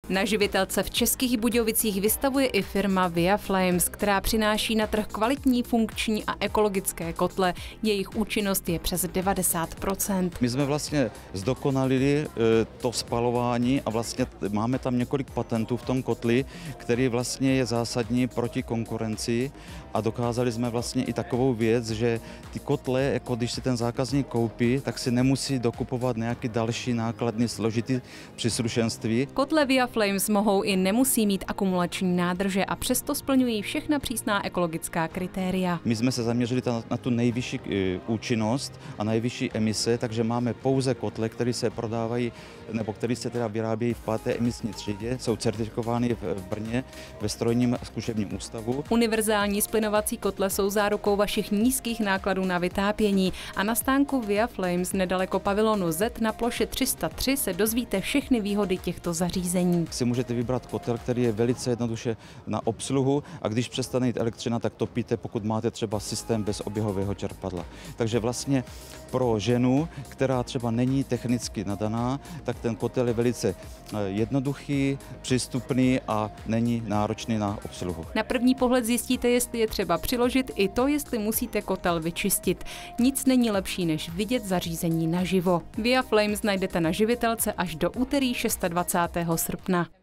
Na živitelce v Českých Budějovicích vystavuje i firma Via Flames, která přináší na trh kvalitní, funkční a ekologické kotle. Jejich účinnost je přes 90%. My jsme vlastně zdokonalili to spalování a vlastně máme tam několik patentů v tom kotli, který vlastně je zásadní proti konkurenci, a dokázali jsme vlastně i takovou věc, že ty kotle, jako když si ten zákazník koupí, tak si nemusí dokupovat nějaký další nákladný složitý příslušenství. Kotle Via Flames mohou i nemusí mít akumulační nádrže a přesto splňují všechna přísná ekologická kritéria. My jsme se zaměřili na tu nejvyšší účinnost a nejvyšší emise, takže máme pouze kotle, které se prodávají nebo které se teda vyrábějí v 5. emisní třídě, jsou certifikovány v Brně ve strojním zkušebním ústavu. Univerzální splynovací kotle jsou zárukou vašich nízkých nákladů na vytápění a na stánku Via Flames nedaleko pavilonu Z na ploše 303 se dozvíte všechny výhody těchto zařízení. Si můžete vybrat kotel, který je velice jednoduše na obsluhu, a když přestane jít elektřina, tak topíte, pokud máte třeba systém bez oběhového čerpadla. Takže vlastně pro ženu, která třeba není technicky nadaná, tak ten kotel je velice jednoduchý, přístupný a není náročný na obsluhu. Na první pohled zjistíte, jestli je třeba přiložit, i to, jestli musíte kotel vyčistit. Nic není lepší, než vidět zařízení naživo. Via Flames najdete na živitelce až do úterý 26. srpna.